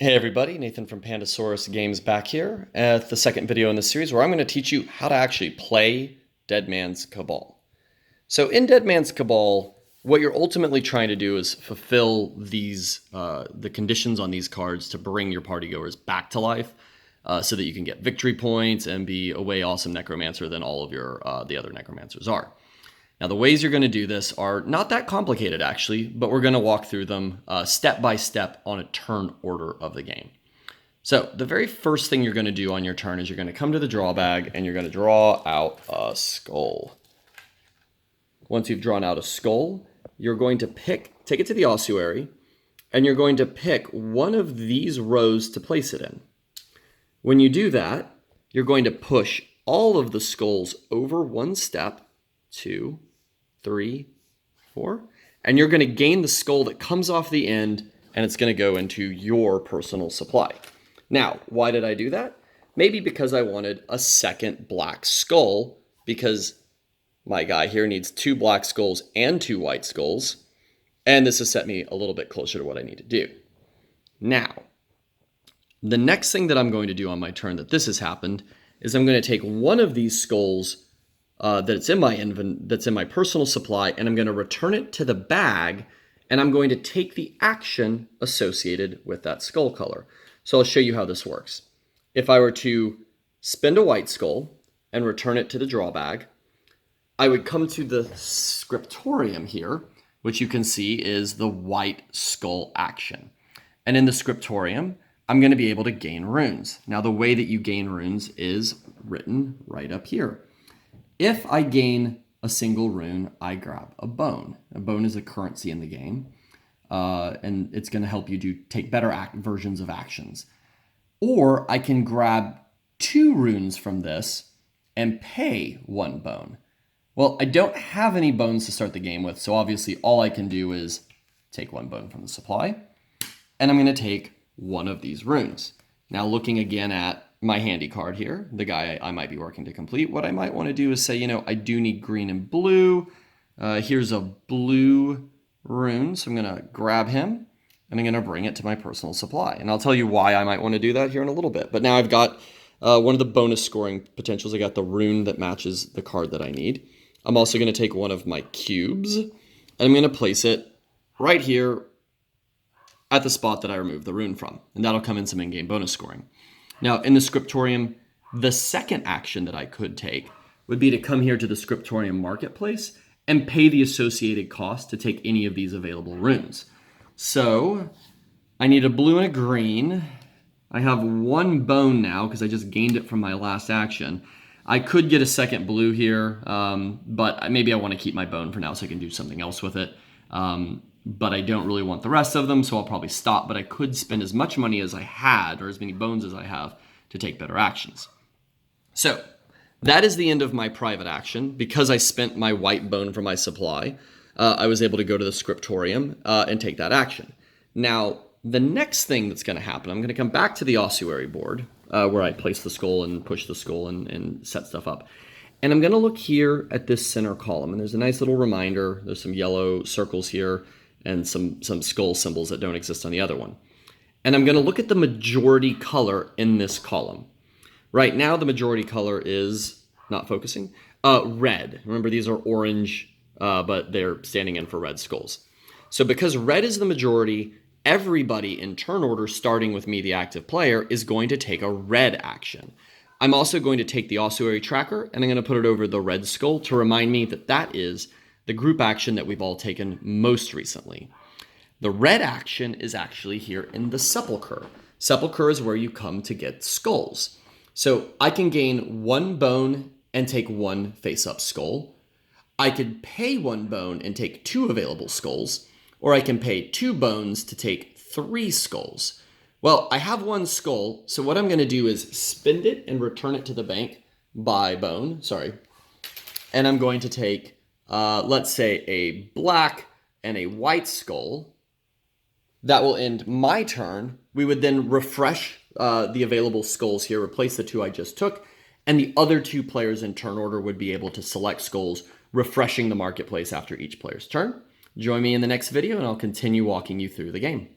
Hey everybody, Nathan from Pandasaurus Games back here at the second video in this series where I'm going to teach you how to actually play Dead Man's Cabal. So in Dead Man's Cabal, what you're ultimately trying to do is fulfill the conditions on these cards to bring your partygoers back to life so that you can get victory points and be a way awesome necromancer than all of the other necromancers are. Now, the ways you're going to do this are not that complicated, actually, but we're going to walk through them step by step on a turn order of the game. So the very first thing you're going to do on your turn is you're going to come to the draw bag and you're going to draw out a skull. Once you've drawn out a skull, you're going to take it to the ossuary, and you're going to pick one of these rows to place it in. When you do that, you're going to push all of the skulls over one step, 2, 3, 4, and you're going to gain the skull that comes off the end, and it's going to go into your personal supply. Now, why did I do that? Maybe because I wanted a second black skull, because my guy here needs 2 black skulls and 2 white skulls, and this has set me a little bit closer to what I need to do. Now, the next thing that I'm going to do on my turn that this has happened is I'm going to take one of these skulls that's in my personal supply, and I'm going to return it to the bag, and I'm going to take the action associated with that skull color. So I'll show you how this works. If I were to spend a white skull and return it to the draw bag, I would come to the scriptorium here, which you can see is the white skull action. And in the scriptorium, I'm going to be able to gain runes. Now, the way that you gain runes is written right up here. If I gain a single rune, I grab a bone. A bone is a currency in the game, and it's going to help you take better versions of actions. Or I can grab 2 runes from this and pay 1 bone. Well, I don't have any bones to start the game with, so obviously all I can do is take 1 bone from the supply, and I'm going to take one of these runes. Now, looking again at my handy card here, the guy I might be working to complete, what I might want to do is say, I do need green and blue. Here's a blue rune, so I'm going to grab him, and I'm going to bring it to my personal supply. And I'll tell you why I might want to do that here in a little bit. But now I've got one of the bonus scoring potentials. I got the rune that matches the card that I need. I'm also going to take one of my cubes, and I'm going to place it right here at the spot that I removed the rune from. And that'll come in some in-game bonus scoring. Now, in the scriptorium, the second action that I could take would be to come here to the scriptorium marketplace and pay the associated cost to take any of these available runes. So I need a blue and a green. I have 1 bone now because I just gained it from my last action. I could get a second blue here, but maybe I want to keep my bone for now so I can do something else with it. But I don't really want the rest of them, so I'll probably stop. But I could spend as much money as I had, or as many bones as I have, to take better actions. So that is the end of my private action. Because I spent my white bone from my supply, I was able to go to the scriptorium and take that action. Now, the next thing that's going to happen, I'm going to come back to the ossuary board, where I place the skull and push the skull and set stuff up. And I'm going to look here at this center column, and there's a nice little reminder. There's some yellow circles here, and some skull symbols that don't exist on the other one. And I'm going to look at the majority color in this column. Right now, the majority color is, not focusing, red. Remember, these are orange, but they're standing in for red skulls. So because red is the majority, everybody in turn order, starting with me, the active player, is going to take a red action. I'm also going to take the ossuary tracker, and I'm going to put it over the red skull to remind me that that is the group action that we've all taken most recently. The red action is actually here in the sepulcher. Sepulcher is where you come to get skulls. So I can gain 1 bone and take 1 face-up skull. I could pay 1 bone and take 2 available skulls, or I can pay 2 bones to take 3 skulls. Well, I have 1 skull, so what I'm going to do is spend it and return it to the bank by bone, and I'm going to take let's say a black and a white skull. That will end my turn. We would then refresh the available skulls here, replace the 2 I just took, and the other 2 players in turn order would be able to select skulls, refreshing the marketplace after each player's turn. Join me in the next video, and I'll continue walking you through the game.